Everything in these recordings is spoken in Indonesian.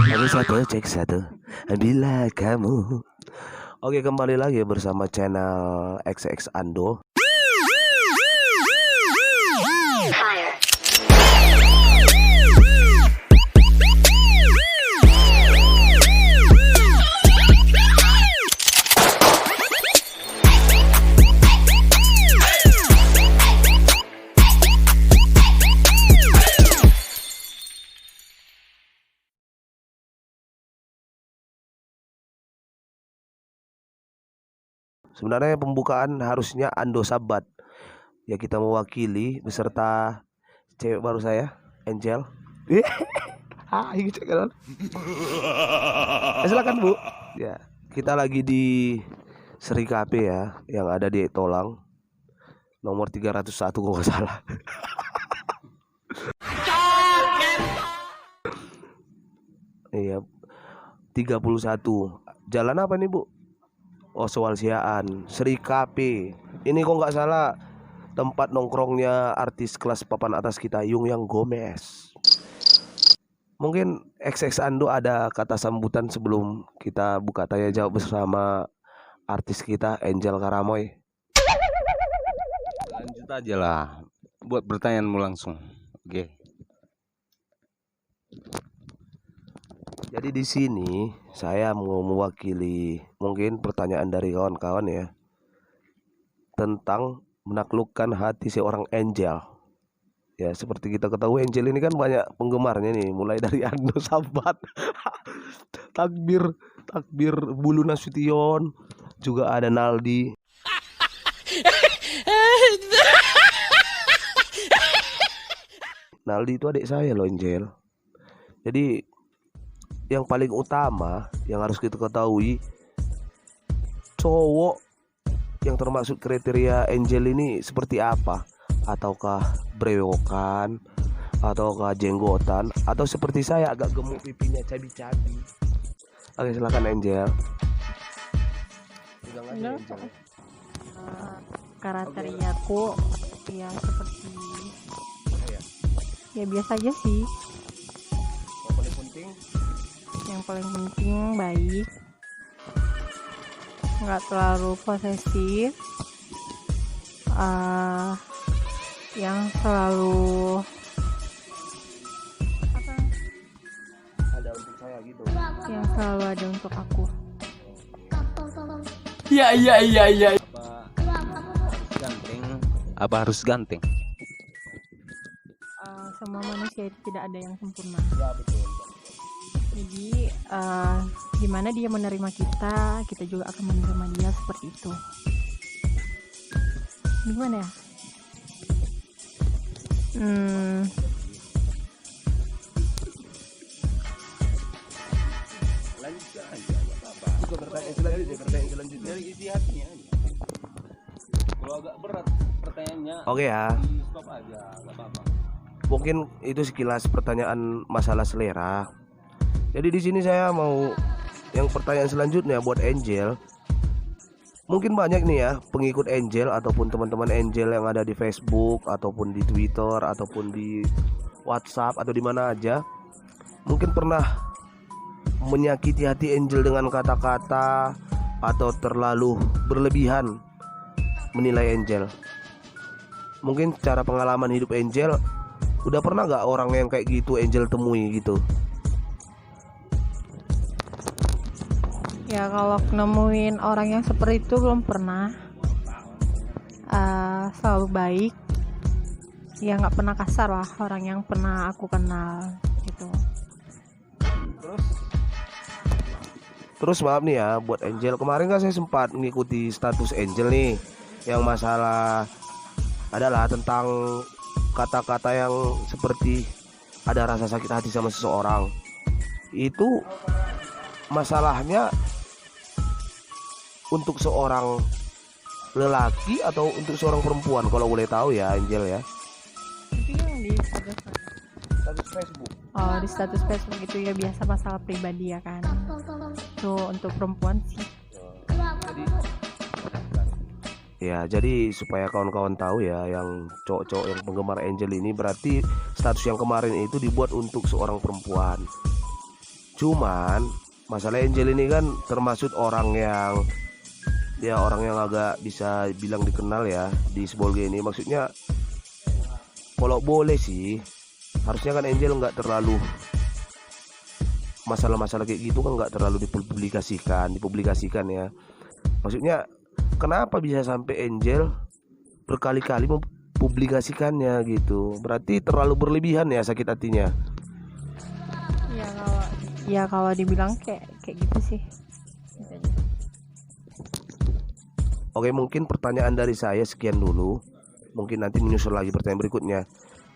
Oke, satu, cek satu. Bila kamu. Oke, kembali lagi bersama channel XX Ando. Sebenarnya pembukaan harusnya Ando Sabat. Ya, kita mewakili beserta cewek baru saya, Angel. Hai, kan? Silakan Bu. Ya, kita lagi di Seri Cafe ya, yang ada di Tolang. Nomor 301 kalau nggak salah. Iya, 31. Jalan apa nih Bu? Oh, Sewalsiaan, Seri Cafe. Ini kok nggak salah tempat nongkrongnya artis kelas papan atas kita, Yung Yang Gomez. Mungkin XX Ando ada kata sambutan sebelum kita buka tanya jawab bersama artis kita Angel Karamoy. Lanjut aja lah buat pertanyaanmu langsung. Oke. Jadi di sini saya mau mewakili mungkin pertanyaan dari kawan-kawan ya, tentang menaklukkan hati seorang Angel. Ya, seperti kita ketahui Angel ini kan banyak penggemarnya nih, mulai dari Ando Sabat, Takbir Bulu Nasution, juga ada Naldi. Naldi itu adik saya loh, Angel. Jadi yang paling utama yang harus kita ketahui, cowok yang termasuk kriteria Angel ini seperti apa? Ataukah brewokan, ataukah jenggotan, atau seperti saya agak gemuk pipinya, cabi-cabi. Oke, silakan Angel. Kriteriaku ya seperti ya biasa aja sih. Yang paling penting baik, nggak terlalu posesif, yang selalu Ada untuk saya gitu. yang selalu ada untuk aku. Iya. Apa harus ganteng? Semua manusia itu tidak ada yang sempurna. Ya, betul. Jadi gimana dia menerima kita, kita juga akan menerima dia seperti itu. Gimana ya? Lanjut aja, apa-apa. Pertanyaan selanjutnya. Dari isi hatinya aja. Kalau agak berat pertanyaannya, Oke ya. di stop aja, nggak apa-apa. Mungkin itu sekilas pertanyaan masalah selera. Jadi di sini saya mau yang pertanyaan selanjutnya buat Angel. Mungkin banyak nih ya pengikut Angel ataupun teman-teman Angel yang ada di Facebook ataupun di Twitter ataupun di WhatsApp atau di mana aja. Mungkin pernah menyakiti hati Angel dengan kata-kata atau terlalu berlebihan menilai Angel. Mungkin secara pengalaman hidup Angel, udah pernah gak orang yang kayak gitu Angel temui gitu? Ya kalau nemuin orang yang seperti itu belum pernah. Selalu baik. Ya nggak pernah kasar lah orang yang pernah aku kenal gitu. Terus maaf nih ya buat Angel, kemarin kan saya sempat mengikuti status Angel nih, yang masalah adalah tentang kata-kata yang seperti ada rasa sakit hati sama seseorang. Itu masalahnya untuk seorang lelaki atau untuk seorang perempuan, kalau boleh tahu ya Angel ya? Itu yang di status Facebook. Oh, di status Facebook itu ya biasa masalah pribadi ya kan. Tuh untuk perempuan sih. Jadi supaya kawan-kawan tahu ya, yang cowok-cowok yang penggemar Angel ini, berarti status yang kemarin itu dibuat untuk seorang perempuan. Cuman masalah Angel ini kan termasuk orang yang agak bisa bilang dikenal ya di Sibolga ini. Maksudnya kalau boleh sih harusnya kan Angel nggak terlalu, masalah-masalah kayak gitu kan nggak terlalu dipublikasikan ya. Maksudnya kenapa bisa sampai Angel berkali-kali mempublikasikannya gitu? Berarti terlalu berlebihan ya sakit hatinya. Kalau dibilang kayak gitu sih. Bisa aja. Oke, mungkin pertanyaan dari saya sekian dulu. Mungkin nanti menyusul lagi pertanyaan berikutnya.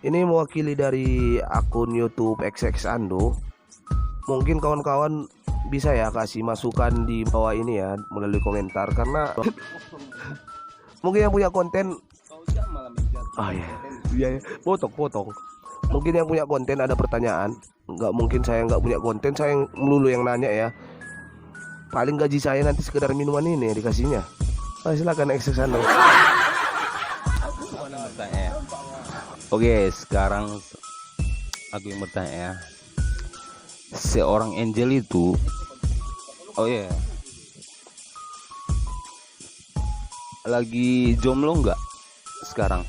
Ini mewakili dari akun YouTube XX Ando. Mungkin kawan-kawan bisa ya kasih masukan di bawah ini ya melalui komentar, karena mungkin yang punya konten iya potong. Mungkin yang punya konten ada pertanyaan, nggak mungkin saya nggak punya konten, saya yang melulu yang nanya ya. Paling gaji saya nanti sekedar minuman ini ya dikasihnya. Silakan ekses Ando. Oke, sekarang aku yang bertanya ya. Seorang Angel itu, lagi jomblo nggak sekarang?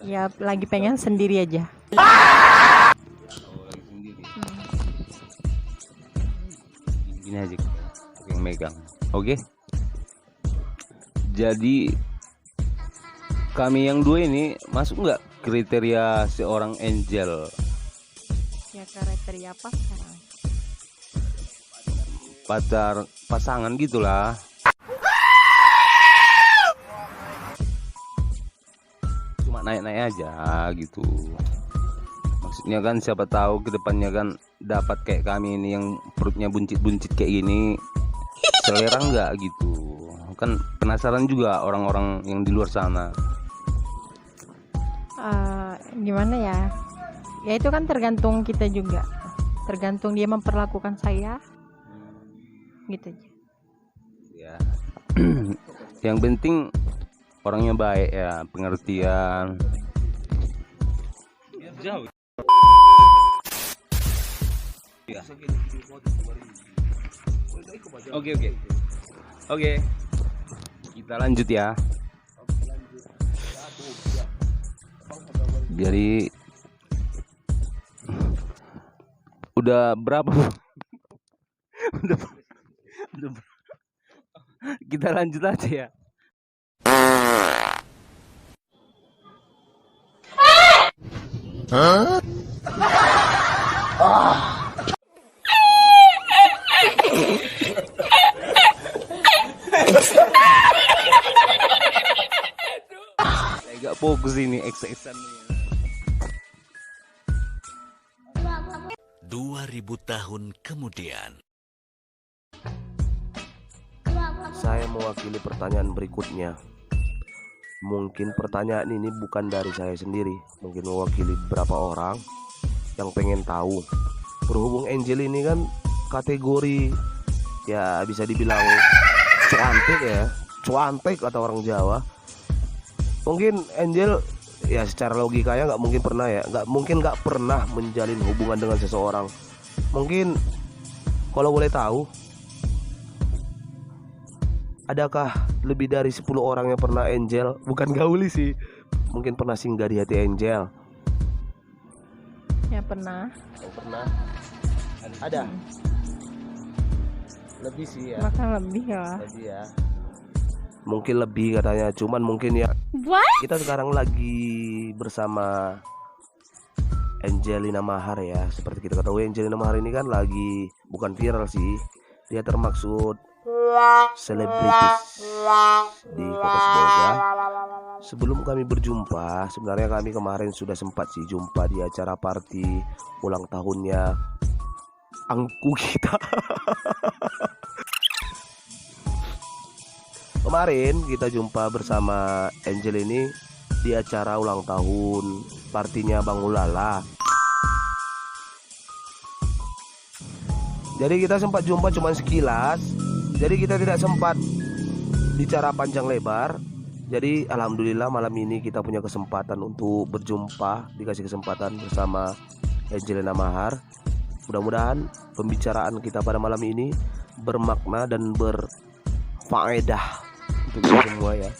Ya lagi pengen sendiri aja. Lagi sendiri. Gini aja, aku yang megang. Oke. Jadi kami yang dua ini masuk nggak kriteria seorang Angel? Ya kriteria apa sekarang? Pasangan gitulah. Cuma naik-naik aja gitu. Maksudnya kan siapa tahu kedepannya kan dapat kayak kami ini yang perutnya buncit-buncit kayak gini, selera nggak gitu. Kan penasaran juga orang-orang yang di luar sana. Gimana ya? Ya itu kan tergantung kita juga. Tergantung dia memperlakukan saya. Gitu aja. Ya. Yang penting orangnya baik ya, pengertian. Jauh. Ya. Oke. Kita lanjut ya. Jadi udah berapa? udah kita lanjut aja ya. Saya gak fokus ini XX-an nih. 2000 tahun kemudian. Saya mewakili pertanyaan berikutnya. Mungkin pertanyaan ini bukan dari saya sendiri, mungkin mewakili beberapa orang yang pengen tahu. Berhubung Angel ini kan kategori ya bisa dibilang cuantik kata orang Jawa. Mungkin Angel ya secara logikanya nggak pernah menjalin hubungan dengan seseorang. Mungkin kalau boleh tahu, adakah lebih dari 10 orang yang pernah Angel, bukan gauli sih, mungkin pernah singgah di hati Angel? Ya pernah. Pernah. Ada. Lebih sih ya. Bahkan lebih ya. Lebih ya. Mungkin lebih katanya, cuman mungkin ya. Kita sekarang lagi bersama Angelina Mahar ya. Seperti kita ketahui, Angelina Mahar ini kan lagi bukan viral sih, dia termaksud selebritis di Kota Sibolga. Sebelum kami berjumpa, sebenarnya kami kemarin sudah sempat sih jumpa di acara party ulang tahunnya angku kita. Kemarin kita jumpa bersama Angel ini di acara ulang tahun partinya Bang Ulala. Jadi kita sempat jumpa cuma sekilas. Jadi kita tidak sempat bicara panjang lebar. Jadi alhamdulillah malam ini kita punya kesempatan untuk berjumpa, dikasih kesempatan bersama Angelina Mahar. Mudah-mudahan pembicaraan kita pada malam ini bermakna dan berfaedah untuk kita semua ya.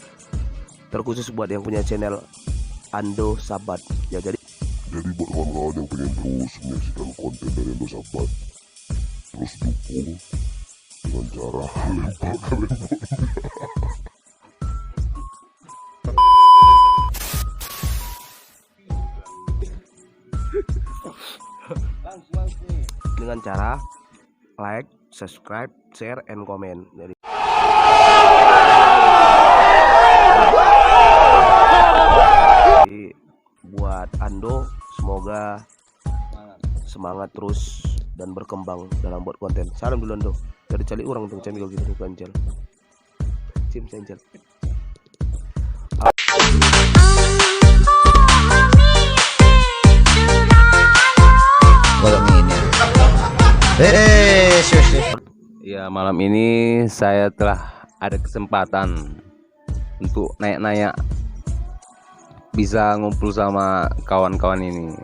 Terkhusus buat yang punya channel Ando Sabat ya. Jadi buat kawan-kawan yang pengen terus menyaksikan konten dari Ando Sabat, terus dukung dengan cara lempar. dengan cara like, subscribe, share, and comment. Jadi buat Ando semoga semangat terus dan berkembang dalam buat konten. Salam dulu Ando. Dari cari orang untuk channel gitu tuh Angel. Cim Angel. Ya, malam ini saya telah ada kesempatan untuk naik-naik, bisa ngumpul sama kawan-kawan ini,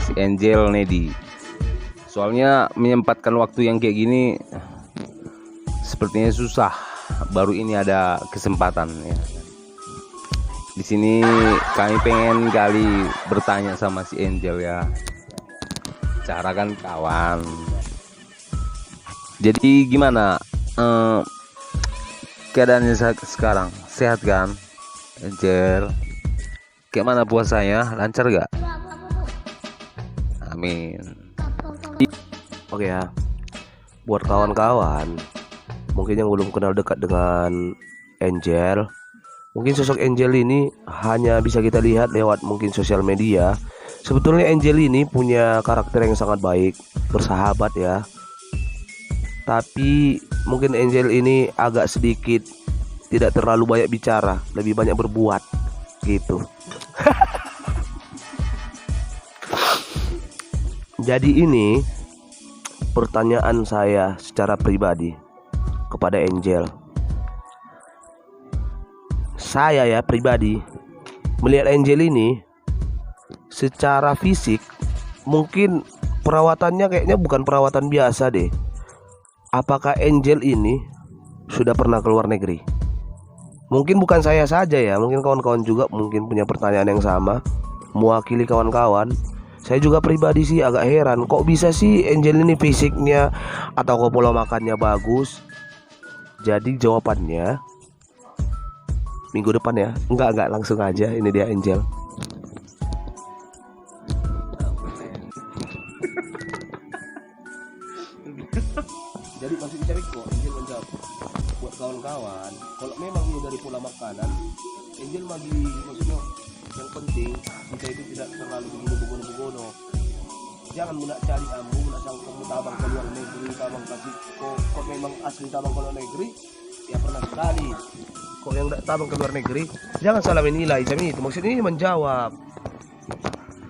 si Angel, Nedi. Soalnya menyempatkan waktu yang kayak gini sepertinya susah. Baru ini ada kesempatan ya. Di sini kami pengen kali bertanya sama si Angel ya. Cara kan kawan. Jadi gimana keadaannya sekarang? Sehat kan Angel? Kayak mana puasanya? Lancar gak? Amin. Oke ya. Buat kawan-kawan mungkin yang belum kenal dekat dengan Angel, mungkin sosok Angel ini hanya bisa kita lihat lewat mungkin sosial media. Sebetulnya Angel ini punya karakter yang sangat baik, bersahabat ya. Tapi mungkin Angel ini agak sedikit tidak terlalu banyak bicara, lebih banyak berbuat gitu. Jadi ini pertanyaan saya secara pribadi kepada Angel. Saya ya pribadi melihat Angel ini secara fisik mungkin perawatannya kayaknya bukan perawatan biasa deh. Apakah Angel ini sudah pernah keluar negeri? Mungkin bukan saya saja ya, mungkin kawan-kawan juga mungkin punya pertanyaan yang sama. Mewakili kawan-kawan, saya juga pribadi sih agak heran, kok bisa sih Angel ini fisiknya atau pola makannya bagus. Jadi jawabannya minggu depan ya. Enggak langsung aja, ini dia Angel. Jadi masih bisa kok Angel menjawab buat kawan-kawan. Kalau memang ini dari pola makanan, Angel maksudnya yang penting kita itu tidak terlalu begono. Jangan nak cari ambu, nak sang kamu tabang ke luar negeri, tabang kasih kok memang asli tabang ke luar negeri, ya pernah sekali. Kok yang tabang ke luar negeri, jangan salah menilai. Saya itu maksudnya ini menjawab.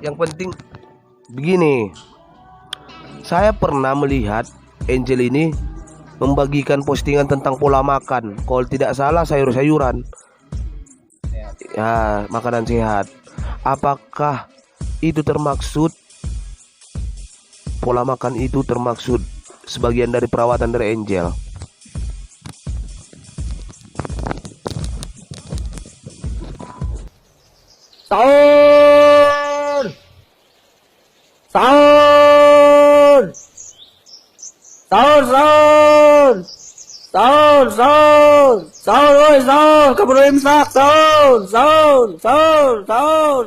Yang penting begini, saya pernah melihat Angel ini membagikan postingan tentang pola makan. Kalau tidak salah sayur-sayuran ya, makanan sehat. Apakah itu termaksud pola makan itu termaksud sebagian dari perawatan dari Angel? Sahur! Sahur! Sahur, sahur! Sahur, sahur! Sahur, oi, sahur! Keburu imsak, sahur! Sahur, sahur, sahur!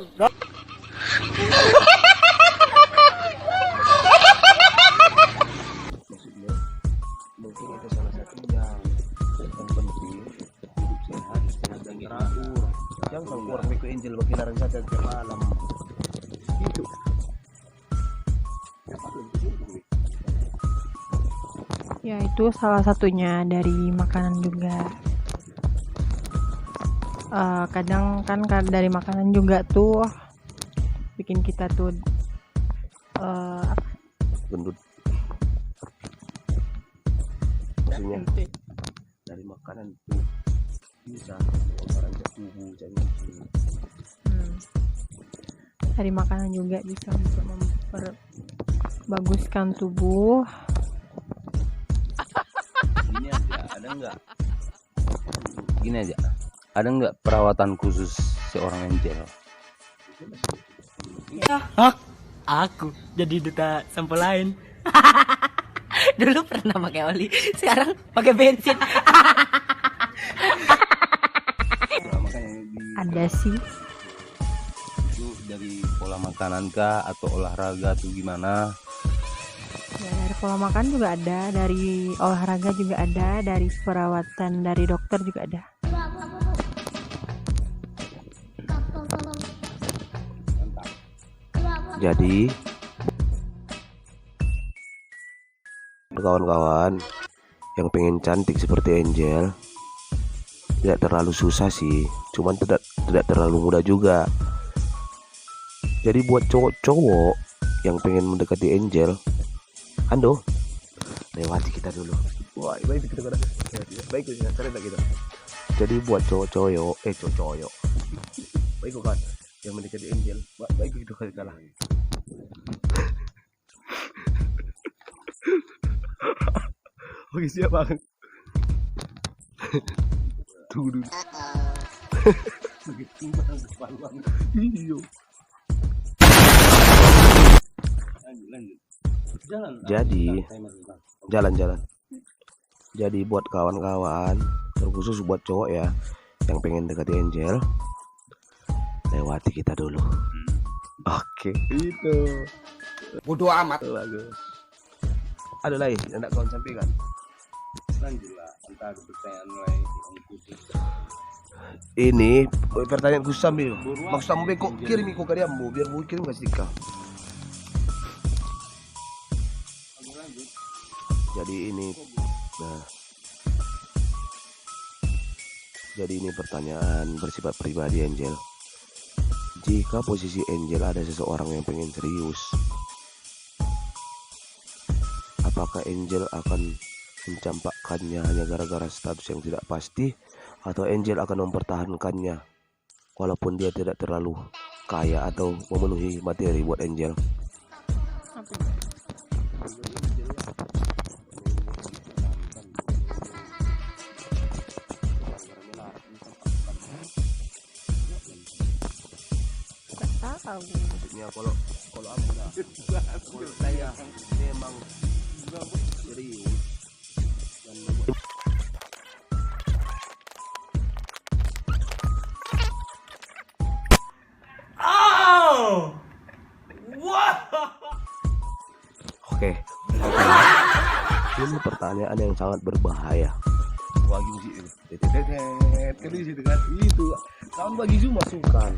Maksudnya mungkin itu salah satunya. Yang penting hidup sehat dan teratur. Jangan keluar ke Angel bagi larang saja tiap malam. Itu. Ya itu salah satunya dari makanan juga. Kadang kan dari makanan juga tuh bikin kita tuh Gendut. Maksudnya dari makanan itu bisa olahraga tubuh jadi dari makanan juga bisa untuk baguskan tubuh. Ini aja, ada nggak? Gini aja, ada nggak perawatan khusus seorang angel? Hah? Aku jadi duta sampel lain. Dulu pernah pakai oli, sekarang pakai bensin. Nah, makanya Ada sih. itu dari pola makanan kah atau olahraga tuh gimana? Ya, dari pola makan juga ada, dari olahraga juga ada, dari perawatan dari dokter juga ada. Jadi kawan-kawan yang pengen cantik seperti Angel tidak terlalu susah sih, cuman tidak terlalu mudah juga. Jadi buat cowok-cowok yang pengen mendekati Angel, ando lewati kita dulu. Wah, baik kita kena. Baik kita cerita kita. Jadi buat cowok-cowok, cowok-cowok. Baik kan yang mendekati Angel, baik itu kali kalah. Oke, siap bang. Tunggu dulu. Iyo. Jadi jalan-jalan. Jadi buat kawan-kawan, terkhusus buat cowok ya yang pengen dekati Angel, lewati kita dulu. Oke, itu. Bodoh amat. Bagus. Ada lagi yang nak kawan sampaikan? Lanjutlah, entah ada pertanyaan lain yang khusus. Ini pertanyaan khusus sambil. Maksud sampai kok kirim ikut ke diambu biar bu kirim ke stiker. Jadi ini, nah, jadi ini pertanyaan bersifat pribadi Angel. Jika posisi Angel ada seseorang yang pengen serius, apakah Angel akan mencampakkannya hanya gara-gara status yang tidak pasti, atau Angel akan mempertahankannya walaupun dia tidak terlalu kaya atau memenuhi materi buat Angel? Maksudnya kalau aku dah, kalau saya memang serius dan Oke. Ini pertanyaan yang sangat berbahaya. Bagi musik itu. Kan di situ kan itu. Kamu bagi Zoom masukkan.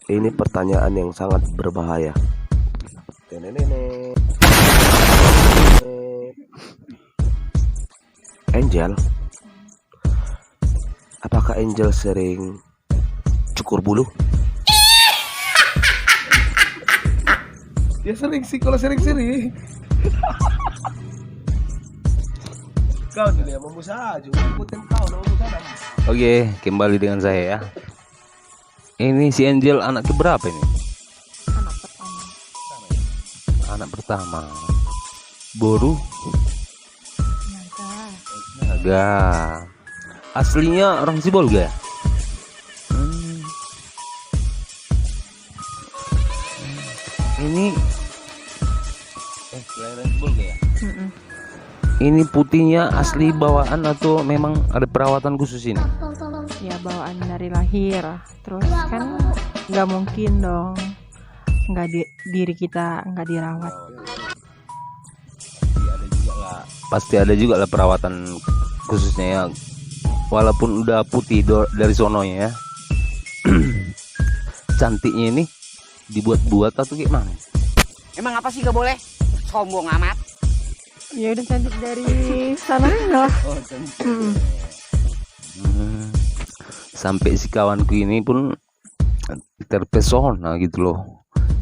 Ini pertanyaan yang sangat berbahaya. Angel, apakah Angel sering cukur bulu? Ya sering sih, kalau sering-sering. Kau nih yang membusa aja, ikutin kau, membusa. Oke, kembali dengan saya ya. Ini si Angel anak keberapa ini? Anak pertama. Boru? Naga. Aslinya orang Sibolga ya? Ini kelahiran Sibolga ya? Ini putihnya asli bawaan atau memang ada perawatan khusus ini? Ya bawaan dari lahir. Terus kan nggak mungkin dong diri kita nggak dirawat. Pasti ada juga lah perawatan khususnya ya, walaupun udah putih dari sononya ya. Cantiknya ini dibuat-buat atau gimana? Emang apa sih gak boleh? Sombong amat. Ya udah cantik dari sananya lah. Sampai si kawanku ini pun terpesona gitu loh,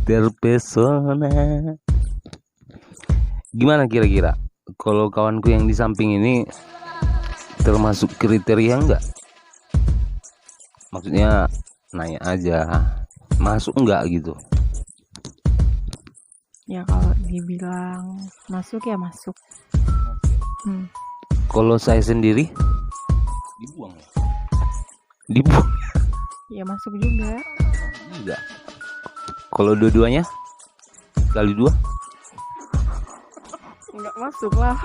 terpesona. Gimana kira-kira kalau kawanku yang di samping ini termasuk kriteria enggak? Maksudnya nanya aja masuk enggak gitu. Ya kalau dibilang masuk ya masuk. Kalau saya sendiri dibuang. Dibuang Ya masuk juga. enggak. Kalau dua-duanya kali 2 Enggak masuk lah.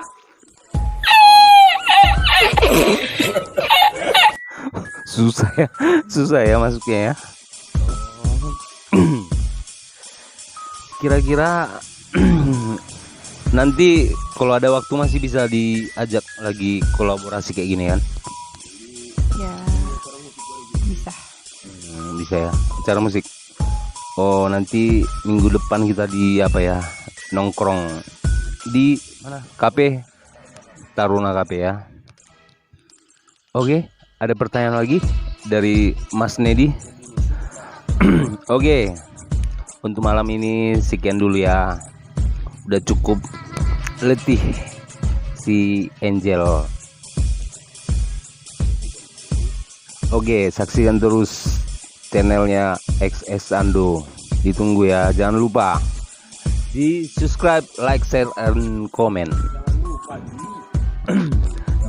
susah ya masuknya ya. Kira-kira nanti kalau ada waktu masih bisa diajak lagi kolaborasi kayak gini kan? Ya bisa. Bisa ya, acara musik. Oh nanti minggu depan kita di apa ya, nongkrong di mana? Kafe Taruna Cafe ya. Oke, ada pertanyaan lagi dari Mas Nedi. Oke, untuk malam ini sekian dulu ya. Udah cukup letih si Angel. Oke, saksikan terus channelnya XS Ando. Ditunggu ya, jangan lupa di subscribe, like, share, and comment.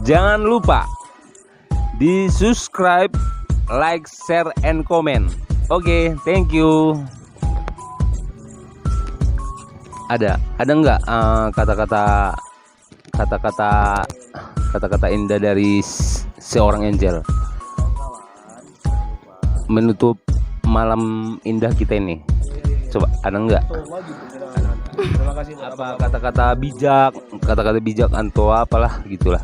Jangan lupa di subscribe, like, share, and comment. Oke, thank you. Ada nggak kata-kata indah dari seorang Angel menutup malam indah kita ini? Coba ada nggak? Terima kasih. Apa kata-kata bijak atau apalah gitulah.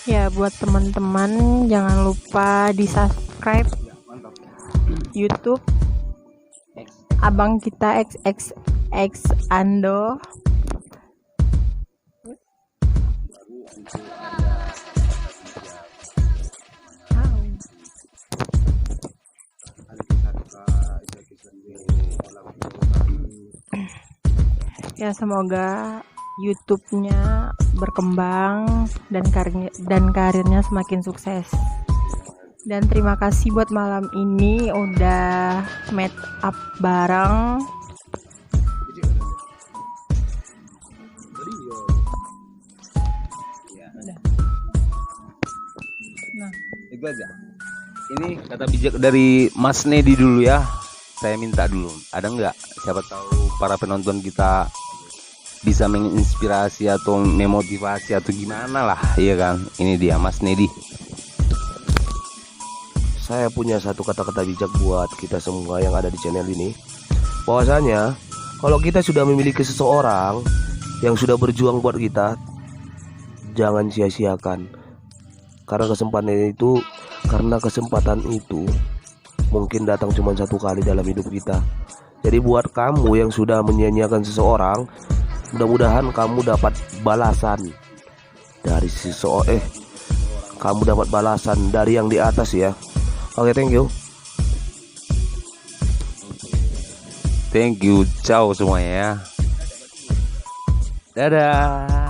Ya buat teman-teman jangan lupa di subscribe YouTube abang kita XXX Ando. Ya semoga YouTube-nya berkembang dan karirnya semakin sukses. Dan terima kasih buat malam ini udah meet up bareng. Nah, itu aja. Ini kata bijak dari Mas Nedi dulu ya. Saya minta dulu. Ada nggak? Siapa tahu para penonton kita bisa menginspirasi atau memotivasi atau gimana lah, iya kan? Ini dia Mas Nedi. Saya punya satu kata-kata bijak buat kita semua yang ada di channel ini. Bahwasanya kalau kita sudah memiliki seseorang yang sudah berjuang buat kita, jangan sia-siakan. Karena kesempatan itu mungkin datang cuma satu kali dalam hidup kita. Jadi buat kamu yang sudah menyia-nyiakan seseorang, mudah-mudahan kamu dapat balasan dari kamu dapat balasan dari yang di atas ya. Oke, thank you. Thank you, ciao semuanya ya. Dadah.